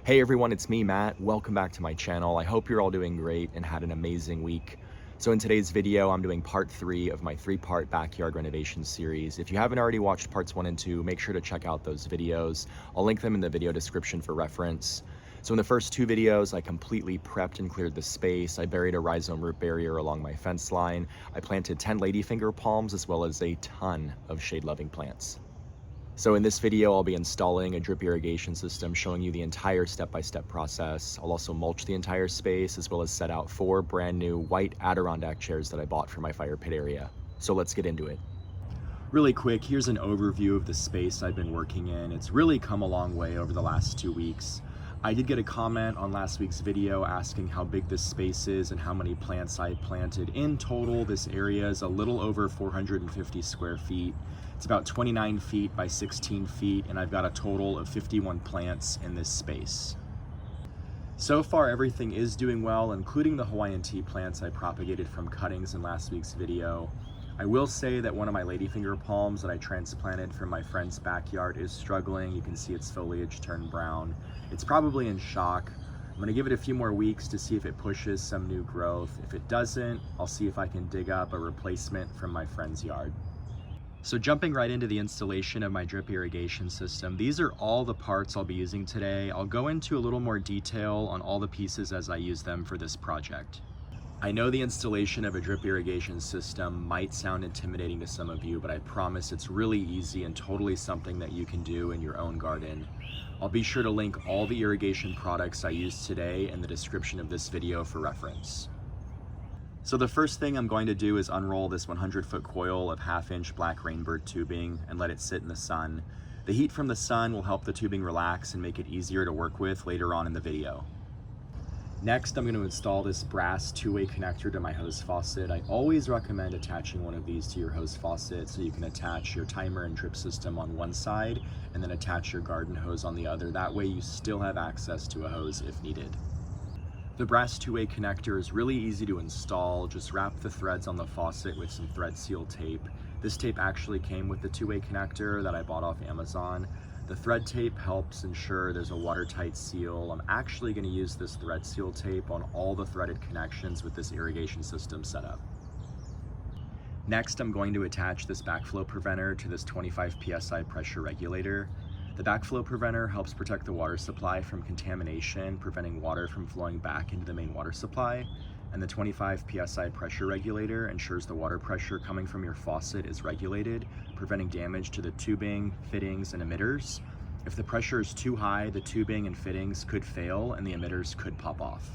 Hey everyone, it's me, Matt. Welcome back to my channel. I hope you're all doing great and had an amazing week. So in today's video, I'm doing part 3 of my 3-part backyard renovation series. If you haven't already watched parts 1 and 2, make sure to check out those videos. I'll link them in the video description for reference. So in the first 2 videos, I completely prepped and cleared the space. I buried a rhizome root barrier along my fence line. I planted 10 ladyfinger palms as well as a ton of shade-loving plants. So in this video, I'll be installing a drip irrigation system, showing you the entire step-by-step process. I'll also mulch the entire space, as well as set out 4 brand new white Adirondak chairs that I bought for my fire pit area. So let's get into it. Really quick, here's an overview of the space I've been working in. It's really come a long way over the last 2 weeks. I did get a comment on last week's video asking how big this space is and how many plants I planted. In total, this area is a little over 450 square feet. It's about 29 feet by 16 feet, and I've got a total of 51 plants in this space. So far, everything is doing well, including the Hawaiian tea plants I propagated from cuttings in last week's video. I will say that one of my ladyfinger palms that I transplanted from my friend's backyard is struggling. You can see its foliage turn brown. It's probably in shock. I'm gonna give it a few more weeks to see if it pushes some new growth. If it doesn't, I'll see if I can dig up a replacement from my friend's yard. So jumping right into the installation of my drip irrigation system, these are all the parts I'll be using today. I'll go into a little more detail on all the pieces as I use them for this project. I know the installation of a drip irrigation system might sound intimidating to some of you, but I promise it's really easy and totally something that you can do in your own garden. I'll be sure to link all the irrigation products I used today in the description of this video for reference. So the first thing I'm going to do is unroll this 100-foot coil of 1/2-inch black rainbird tubing and let it sit in the sun. The heat from the sun will help the tubing relax and make it easier to work with later on in the video. Next, I'm going to install this brass 2-way connector to my hose faucet. I always recommend attaching one of these to your hose faucet so you can attach your timer and drip system on one side and then attach your garden hose on the other. That way you still have access to a hose if needed. The brass 2-way connector is really easy to install. Just wrap the threads on the faucet with some thread seal tape. This tape actually came with the 2-way connector that I bought off Amazon. The thread tape helps ensure there's a watertight seal. I'm actually going to use this thread seal tape on all the threaded connections with this irrigation system set up. Next, I'm going to attach this backflow preventer to this 25 psi pressure regulator. The backflow preventer helps protect the water supply from contamination, preventing water from flowing back into the main water supply. And the 25 psi pressure regulator ensures the water pressure coming from your faucet is regulated, preventing damage to the tubing, fittings, and emitters. If the pressure is too high, the tubing and fittings could fail and the emitters could pop off.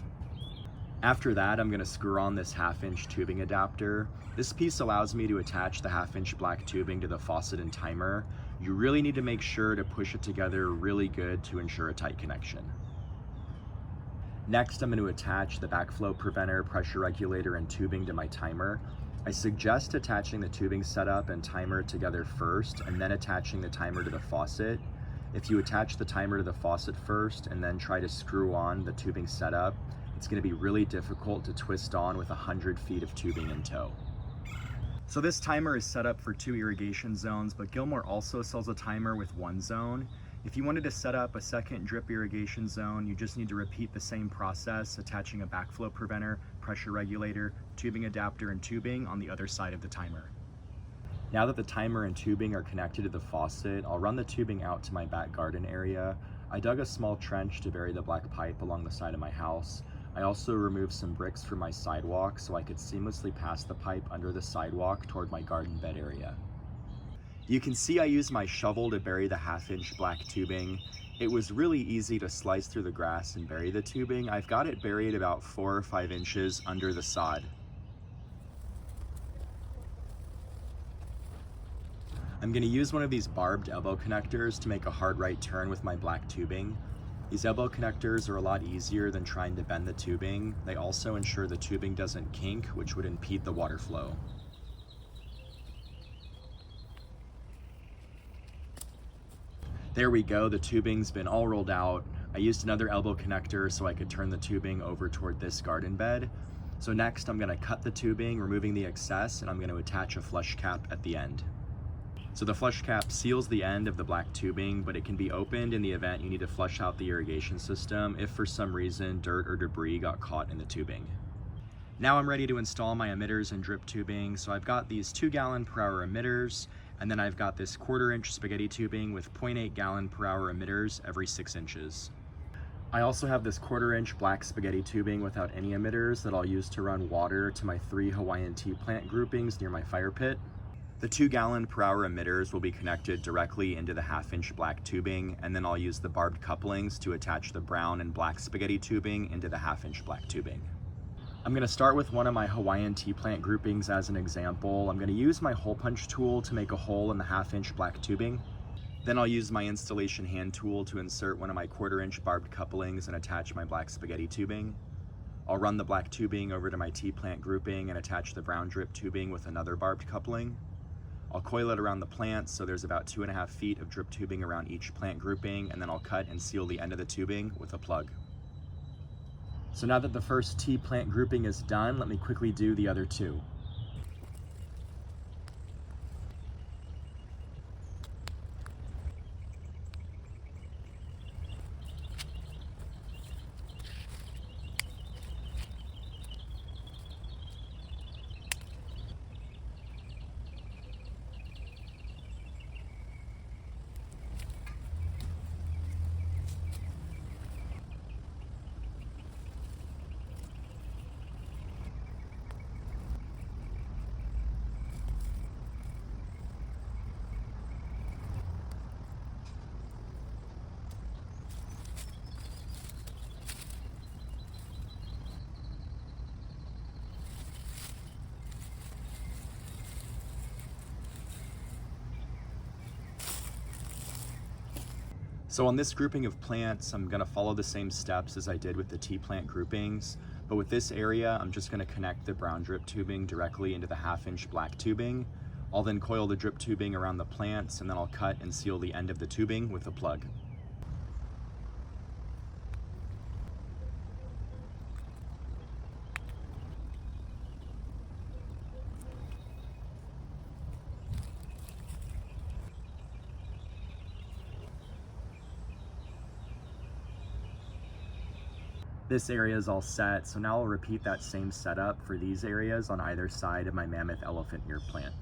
After that, I'm going to screw on this 1/2-inch tubing adapter. This piece allows me to attach the 1/2-inch black tubing to the faucet and timer. You really need to make sure to push it together really good to ensure a tight connection. Next, I'm going to attach the backflow preventer, pressure regulator, and tubing to my timer. I suggest attaching the tubing setup and timer together first, and then attaching the timer to the faucet. If you attach the timer to the faucet first and then try to screw on the tubing setup, it's going to be really difficult to twist on with 100 feet of tubing in tow. So this timer is set up for 2 irrigation zones, but Gilmour also sells a timer with 1 zone. If you wanted to set up a second drip irrigation zone, you just need to repeat the same process, attaching a backflow preventer, pressure regulator, tubing adapter, and tubing on the other side of the timer. Now that the timer and tubing are connected to the faucet, I'll run the tubing out to my back garden area. I dug a small trench to bury the black pipe along the side of my house. I also removed some bricks from my sidewalk so I could seamlessly pass the pipe under the sidewalk toward my garden bed area. You can see I used my shovel to bury the 1/2-inch black tubing. It was really easy to slice through the grass and bury the tubing. I've got it buried about 4 or 5 inches under the sod. I'm going to use one of these barbed elbow connectors to make a hard right turn with my black tubing. These elbow connectors are a lot easier than trying to bend the tubing. They also ensure the tubing doesn't kink, which would impede the water flow. There we go, the tubing's been all rolled out. I used another elbow connector so I could turn the tubing over toward this garden bed. So next I'm going to cut the tubing, removing the excess, and I'm going to attach a flush cap at the end. So the flush cap seals the end of the black tubing, but it can be opened in the event you need to flush out the irrigation system if for some reason dirt or debris got caught in the tubing. Now I'm ready to install my emitters and drip tubing. So I've got these 2-gallon-per-hour emitters, and then I've got this 1/4-inch spaghetti tubing with 0.8-gallon-per-hour emitters every 6 inches. I also have this 1/4-inch black spaghetti tubing without any emitters that I'll use to run water to my 3 Hawaiian tea plant groupings near my fire pit. The 2-gallon-per-hour emitters will be connected directly into the 1/2-inch black tubing, and then I'll use the barbed couplings to attach the brown and black spaghetti tubing into the 1/2-inch black tubing. I'm going to start with one of my Hawaiian tea plant groupings as an example. I'm going to use my hole punch tool to make a hole in the 1/2-inch black tubing. Then I'll use my installation hand tool to insert one of my 1/4-inch barbed couplings and attach my black spaghetti tubing. I'll run the black tubing over to my tea plant grouping and attach the brown drip tubing with another barbed coupling. I'll coil it around the plants so there's about 2.5 feet of drip tubing around each plant grouping, and then I'll cut and seal the end of the tubing with a plug. So now that the first tea plant grouping is done, let me quickly do the other 2. So on this grouping of plants, I'm going to follow the same steps as I did with the tea plant groupings, but with this area, I'm just going to connect the brown drip tubing directly into the 1/2-inch black tubing. I'll then coil the drip tubing around the plants, and then I'll cut and seal the end of the tubing with a plug. This area is all set, so now I'll repeat that same setup for these areas on either side of my mammoth elephant ear plant.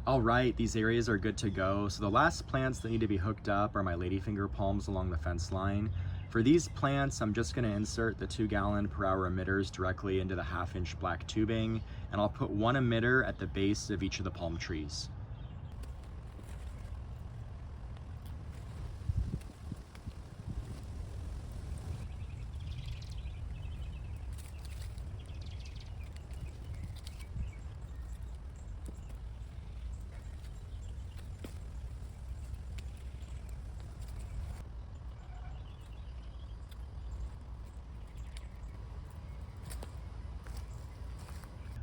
All right, these areas are good to go. So the last plants that need to be hooked up are my ladyfinger palms along the fence line. For these plants, I'm just gonna insert the 2-gallon-per-hour emitters directly into the 1/2-inch black tubing, and I'll put one emitter at the base of each of the palm trees.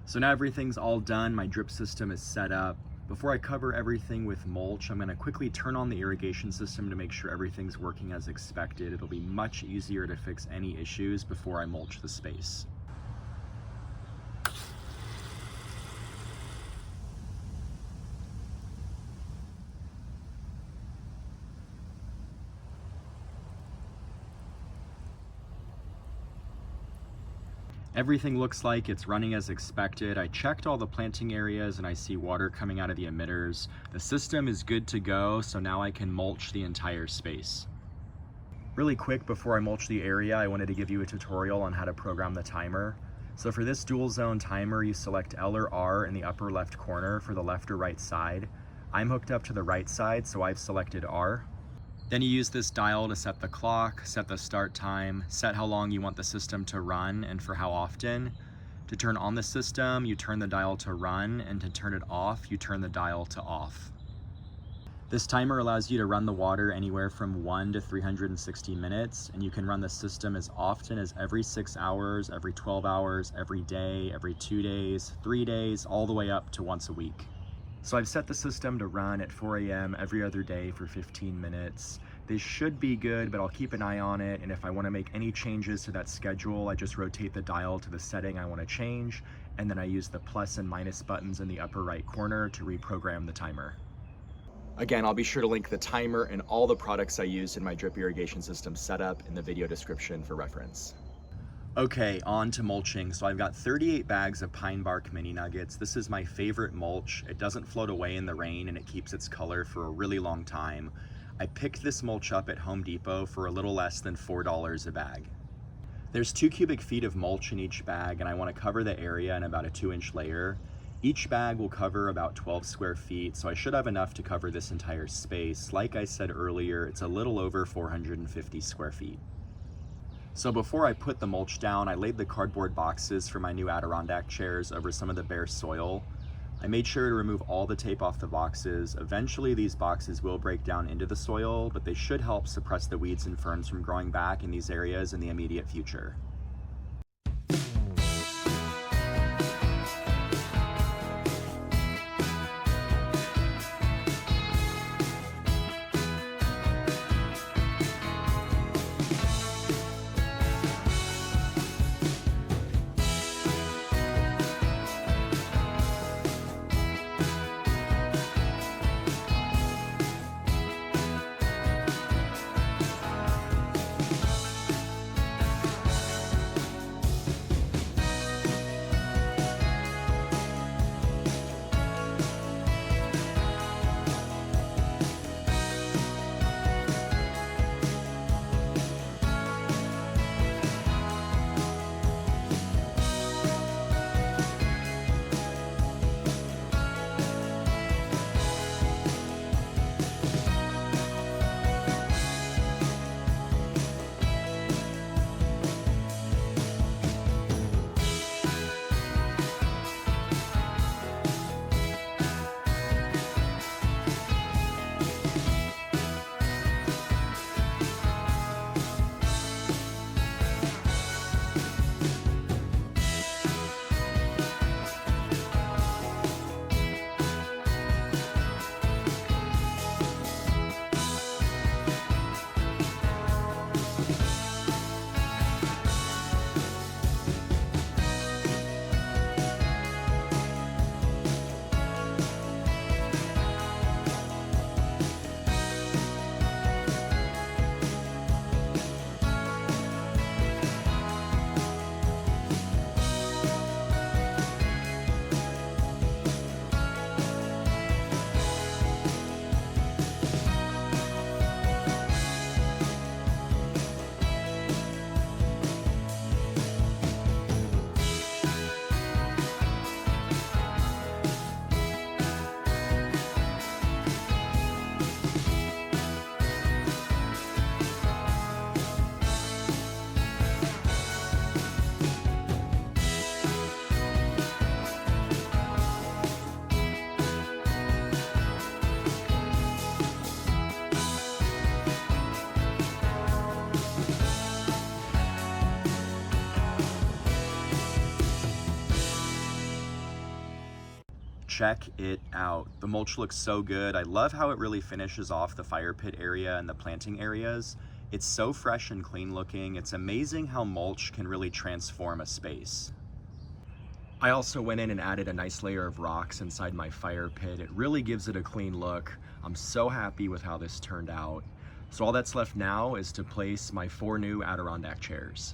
So now everything's all done, my drip system is set up. Before I cover everything with mulch, I'm gonna quickly turn on the irrigation system to make sure everything's working as expected. It'll be much easier to fix any issues before I mulch the space. Everything looks like it's running as expected. I checked all the planting areas and I see water coming out of the emitters. The system is good to go, so now I can mulch the entire space. Really quick before I mulch the area, I wanted to give you a tutorial on how to program the timer. So for this dual zone timer, you select L or R in the upper left corner for the left or right side. I'm hooked up to the right side, so I've selected R. Then you use this dial to set the clock, set the start time, set how long you want the system to run and for how often. To turn on the system, you turn the dial to run, and to turn it off, you turn the dial to off. This timer allows you to run the water anywhere from 1 to 360 minutes, and you can run the system as often as every 6 hours, every 12 hours, every day, every 2 days, 3 days, all the way up to once a week. So I've set the system to run at 4 a.m. every other day for 15 minutes. This should be good, but I'll keep an eye on it, and if I want to make any changes to that schedule, I just rotate the dial to the setting I want to change, and then I use the plus and minus buttons in the upper right corner to reprogram the timer. Again, I'll be sure to link the timer and all the products I used in my drip irrigation system setup in the video description for reference. Okay, on to mulching. So I've got 38 bags of pine bark mini nuggets. This is my favorite mulch. It doesn't float away in the rain and it keeps its color for a really long time. I picked this mulch up at Home Depot for a little less than $4 a bag. There's 2 cubic feet of mulch in each bag, and I want to cover the area in about a 2-inch layer. Each bag will cover about 12 square feet, so I should have enough to cover this entire space. Like I said earlier, it's a little over 450 square feet. So before I put the mulch down, I laid the cardboard boxes for my new Adirondak chairs over some of the bare soil. I made sure to remove all the tape off the boxes. Eventually these boxes will break down into the soil, but they should help suppress the weeds and ferns from growing back in these areas in the immediate future. Check it out. The mulch looks so good. I love how it really finishes off the fire pit area and the planting areas. It's so fresh and clean looking. It's amazing how mulch can really transform a space. I also went in and added a nice layer of rocks inside my fire pit. It really gives it a clean look. I'm so happy with how this turned out. So all that's left now is to place my 4 new Adirondak chairs.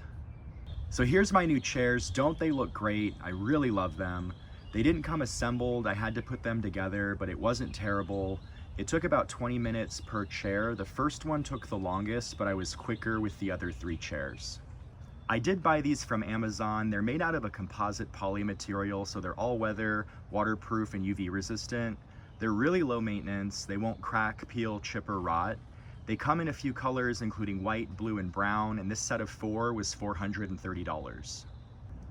So here's my new chairs. Don't they look great? I really love them. They didn't come assembled. I had to put them together, but it wasn't terrible. It took about 20 minutes per chair. The first one took the longest, but I was quicker with the other 3 chairs. I did buy these from Amazon. They're made out of a composite poly material, so they're all weather, waterproof, and UV resistant. They're really low maintenance. They won't crack, peel, chip, or rot. They come in a few colors, including white, blue, and brown, and this set of 4 was $430.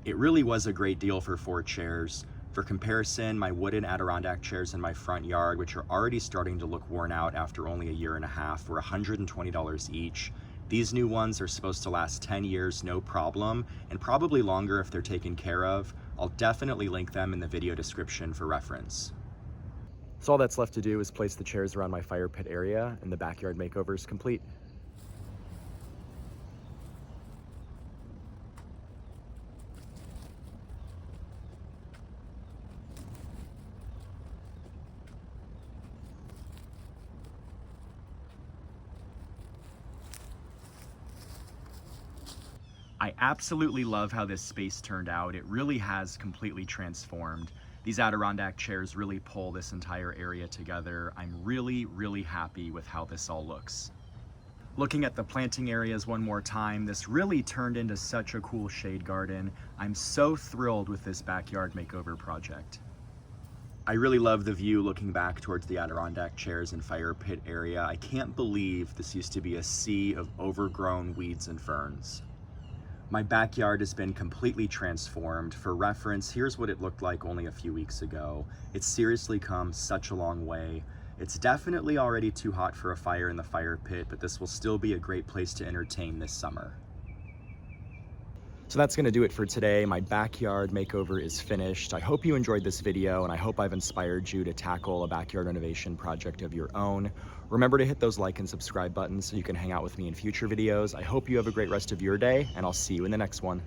It really was a great deal for 4 chairs. For comparison, my wooden Adirondak chairs in my front yard, which are already starting to look worn out after only a year and a half, were $120 each. These new ones are supposed to last 10 years, no problem, and probably longer if they're taken care of. I'll definitely link them in the video description for reference. So all that's left to do is place the chairs around my fire pit area, and the backyard makeover is complete. I absolutely love how this space turned out. It really has completely transformed. These Adirondak chairs really pull this entire area together. I'm really happy with how this all looks. Looking at the planting areas one more time, this really turned into such a cool shade garden. I'm so thrilled with this backyard makeover project. I really love the view looking back towards the Adirondak chairs and fire pit area. I can't believe this used to be a sea of overgrown weeds and ferns. My backyard has been completely transformed. For reference, here's what it looked like only a few weeks ago. It's seriously come such a long way. It's definitely already too hot for a fire in the fire pit, but this will still be a great place to entertain this summer. So that's gonna do it for today. My backyard makeover is finished. I hope you enjoyed this video, and I hope I've inspired you to tackle a backyard renovation project of your own. Remember to hit those like and subscribe buttons so you can hang out with me in future videos. I hope you have a great rest of your day, and I'll see you in the next one.